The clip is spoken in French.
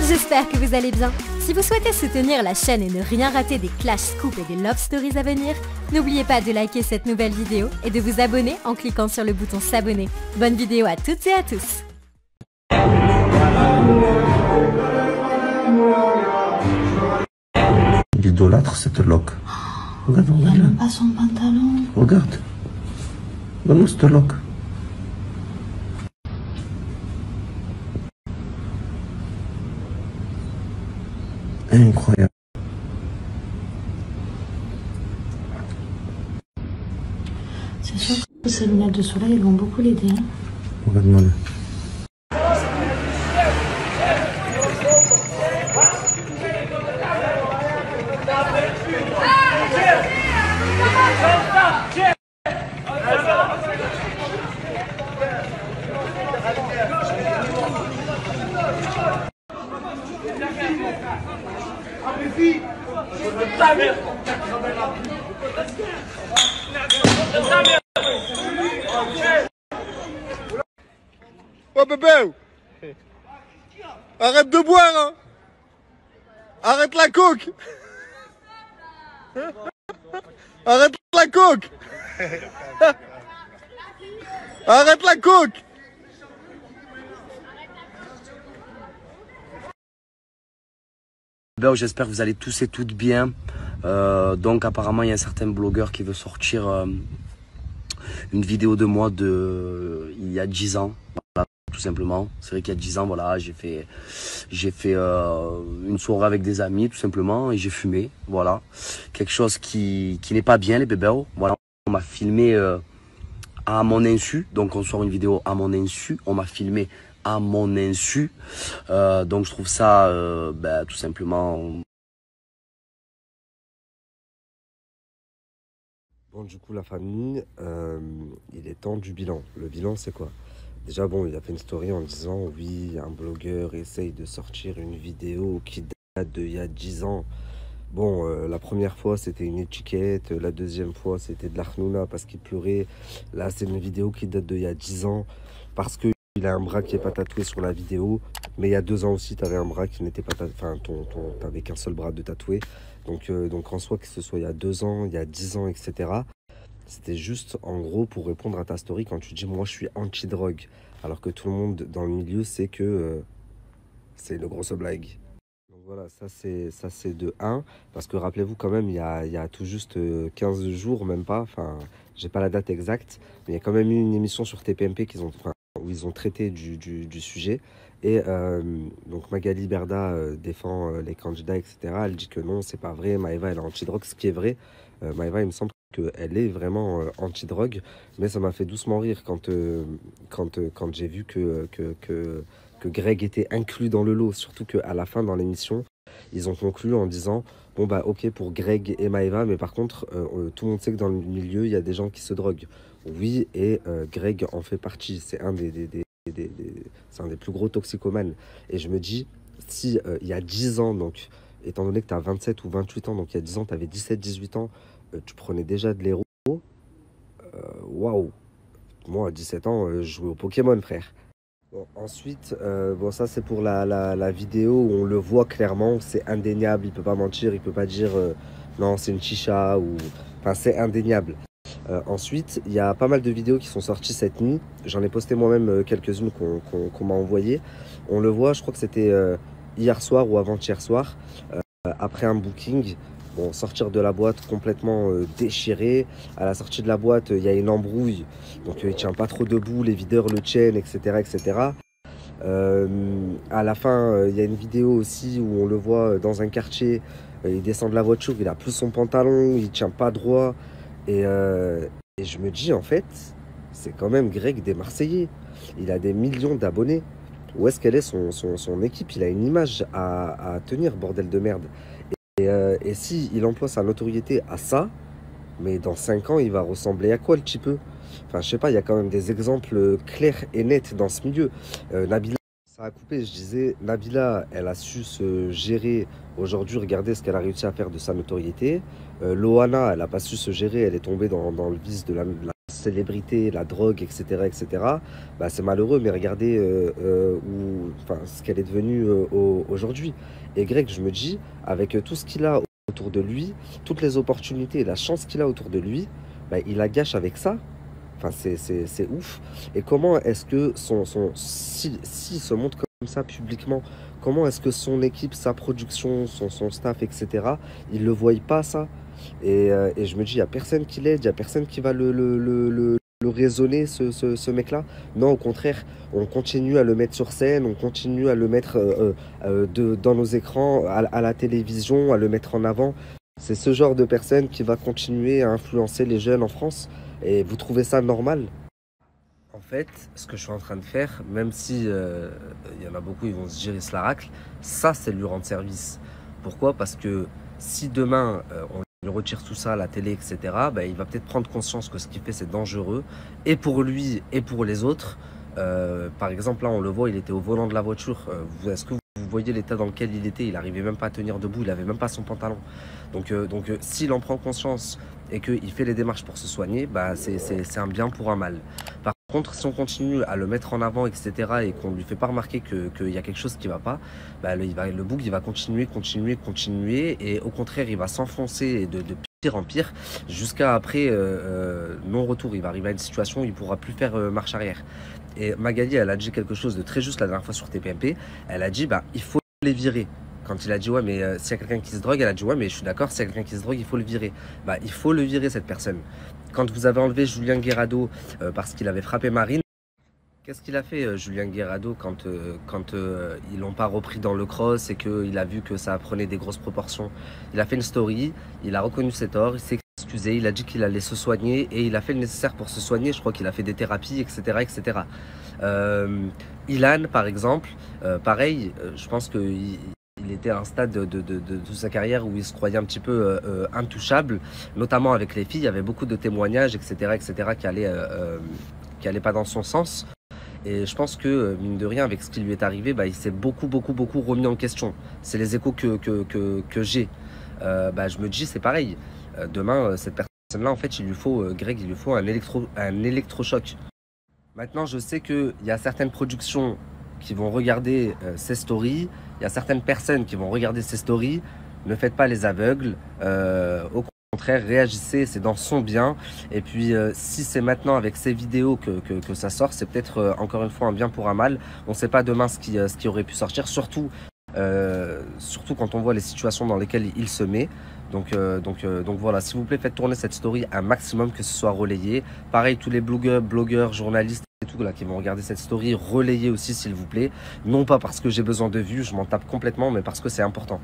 j'espère que vous allez bien. Si vous souhaitez soutenir la chaîne et ne rien rater des Clash Scoop et des Love Stories à venir, n'oubliez pas de liker cette nouvelle vidéo et de vous abonner en cliquant sur le bouton s'abonner. Bonne vidéo à toutes et à tous. L'idolâtre cette loque. Regarde, Il n'a même pas son pantalon. Regarde. Donne-moi cette loque. Incroyable. C'est sûr que ces lunettes de soleil elles vont beaucoup l'aider. Hein. Regarde-moi là. Oh bébé, arrête de boire hein. Arrête la coke. Arrête la coke. Arrête la coke. J'espère que vous allez tous et toutes bien. Donc apparemment il y a un certain blogueur qui veut sortir une vidéo de moi il y a 10 ans. Voilà, tout simplement. C'est vrai qu'il y a 10 ans, voilà, j'ai fait une soirée avec des amis tout simplement et j'ai fumé. Voilà. Quelque chose qui n'est pas bien les bébés. Voilà. On m'a filmé à mon insu. Donc on sort une vidéo à mon insu. On m'a filmé à mon insu. Donc je trouve ça tout simplement. Bon, du coup, la famille, il est temps du bilan. Le bilan, c'est quoi? Déjà, bon, il a fait une story en disant oui, un blogueur essaye de sortir une vidéo qui date d'il y a 10 ans. Bon, la première fois, c'était une étiquette. La deuxième fois, c'était de l'Arnouna parce qu'il pleurait. Là, c'est une vidéo qui date d'il y a 10 ans parce que il a un bras qui n'est pas tatoué sur la vidéo, mais il y a 2 ans aussi, tu avais un bras qui n'était pas tatoué, enfin, t'avais qu'un seul bras de tatoué. Donc en soi, que ce soit il y a 2 ans, il y a 10 ans, etc., c'était juste en gros pour répondre à ta story quand tu dis moi je suis anti-drogue, alors que tout le monde dans le milieu sait que c'est une grosse blague. Donc voilà, ça c'est de 1, parce que rappelez-vous quand même, il y a tout juste 15 jours, même pas, enfin, j'ai pas la date exacte, mais il y a quand même eu une émission sur TPMP où ils ont traité du sujet. Et donc Magali Berda défend les candidats, etc. Elle dit que non, c'est pas vrai, Maëva elle est anti-drogue, ce qui est vrai. Maëva, il me semble qu'elle est vraiment anti-drogue, mais ça m'a fait doucement rire quand j'ai vu que Greg était inclus dans le lot, surtout qu'à la fin dans l'émission, ils ont conclu en disant bon bah ok pour Greg et Maëva, mais par contre tout le monde sait que dans le milieu il y a des gens qui se droguent. Oui, et Greg en fait partie, c'est un c'est un des plus gros toxicomanes. Et je me dis, si il y a 10 ans, donc étant donné que tu as 27 ou 28 ans, donc il y a 10 ans, tu avais 17-18 ans, tu prenais déjà de l'héros, waouh! Moi, à 17 ans, je jouais au Pokémon, frère. Bon, ensuite, bon, ça c'est pour la vidéo où on le voit clairement, c'est indéniable, il peut pas mentir, il peut pas dire non, c'est une chicha, ou... Enfin, c'est indéniable. Ensuite, il y a pas mal de vidéos qui sont sorties cette nuit. J'en ai posté moi-même quelques-unes qu'on m'a envoyées. On le voit, je crois que c'était hier soir ou avant-hier soir, après un booking. Bon, sortir de la boîte complètement déchiré. À la sortie de la boîte, il y a une embrouille. Donc, il ne tient pas trop debout, les videurs le tiennent, etc. etc. À la fin, il y a une vidéo aussi où on le voit dans un quartier. Il descend de la voiture, il a plus son pantalon, il ne tient pas droit. Et je me dis, en fait, c'est quand même Greg des Marseillais. Il a des millions d'abonnés. Où est-ce qu'elle est son équipe? Il a une image à tenir, bordel de merde. Et si il emploie sa notoriété à ça, mais dans 5 ans, il va ressembler à quoi le petit peu? Enfin, je sais pas, il y a quand même des exemples clairs et nets dans ce milieu. Nabila, ça a coupé, je disais, Nabila, elle a su se gérer. Aujourd'hui, regardez ce qu'elle a réussi à faire de sa notoriété. Loana, elle n'a pas su se gérer, elle est tombée dans le vice de la célébrité, la drogue, etc., etc., bah, c'est malheureux, mais regardez ce qu'elle est devenue aujourd'hui. Et Greg, je me dis, avec tout ce qu'il a autour de lui, toutes les opportunités et la chance qu'il a autour de lui, bah, il la gâche avec ça. Enfin, c'est ouf. Et comment est-ce que s'il se montre comme ça publiquement, comment est-ce que son équipe, sa production, son staff, etc., ils ne le voient pas, ça? Et je me dis, il n'y a personne qui l'aide, il n'y a personne qui va le raisonner, ce mec-là. Non, au contraire, on continue à le mettre sur scène, on continue à le mettre dans nos écrans, à la télévision, à le mettre en avant. C'est ce genre de personne qui va continuer à influencer les jeunes en France. Et vous trouvez ça normal? En fait, ce que je suis en train de faire, même si il y en a beaucoup, ils vont se dire, il se la racle, ça, c'est lui rendre service. Pourquoi? Parce que si demain, on lui retire tout ça à la télé, etc., bah, il va peut-être prendre conscience que ce qu'il fait, c'est dangereux, et pour lui, et pour les autres. Par exemple, là, on le voit, il était au volant de la voiture. Est-ce que vous voyez l'état dans lequel il était? Il n'arrivait même pas à tenir debout, il n'avait même pas son pantalon. Donc s'il en prend conscience et qu'il fait les démarches pour se soigner, bah, c'est un bien pour un mal. Par contre, si on continue à le mettre en avant, etc., et qu'on ne lui fait pas remarquer qu'il y a quelque chose qui ne va pas, bah, le bouc, il va continuer, et au contraire, il va s'enfoncer de pire en pire, jusqu'à après non-retour. Il va arriver à une situation où il ne pourra plus faire marche arrière. Et Magali, elle a dit quelque chose de très juste la dernière fois sur TPMP. Elle a dit, bah, il faut les virer. Quand il a dit, ouais, mais s'il y a quelqu'un qui se drogue, elle a dit, ouais, mais je suis d'accord, s'il y a quelqu'un qui se drogue, il faut le virer. Bah, il faut le virer, cette personne. Quand vous avez enlevé Julien Guerrado parce qu'il avait frappé Marine, qu'est-ce qu'il a fait, Julien Guerrado, quand ils l'ont pas repris dans le cross et qu'il a vu que ça prenait des grosses proportions? Il a fait une story, il a reconnu ses torts, il s'est excusé, il a dit qu'il allait se soigner et il a fait le nécessaire pour se soigner. Je crois qu'il a fait des thérapies, etc., etc. Ilan, par exemple, pareil, je pense qu'il était à un stade de sa carrière où il se croyait un petit peu intouchable, notamment avec les filles. Il y avait beaucoup de témoignages, etc., etc., qui allaient pas dans son sens. Et je pense que, mine de rien, avec ce qui lui est arrivé, bah, il s'est beaucoup remis en question. C'est les échos que j'ai. Bah, je me dis, c'est pareil. Demain, cette personne-là, en fait, il lui faut, Greg, il lui faut un électrochoc. Maintenant, je sais qu'il y a certaines productions qui vont regarder ces stories. Il y a certaines personnes qui vont regarder ces stories. Ne faites pas les aveugles. Au contraire, réagissez, c'est dans son bien. Et puis, si c'est maintenant avec ces vidéos que ça sort, c'est peut-être encore une fois un bien pour un mal. On ne sait pas demain ce qui aurait pu sortir, surtout quand on voit les situations dans lesquelles il se met. Donc voilà, s'il vous plaît, faites tourner cette story un maximum, que ce soit relayé. Pareil, tous les blogueurs, journalistes et tout là qui vont regarder cette story, relayez aussi, s'il vous plaît. Non pas parce que j'ai besoin de vues, je m'en tape complètement, mais parce que c'est important.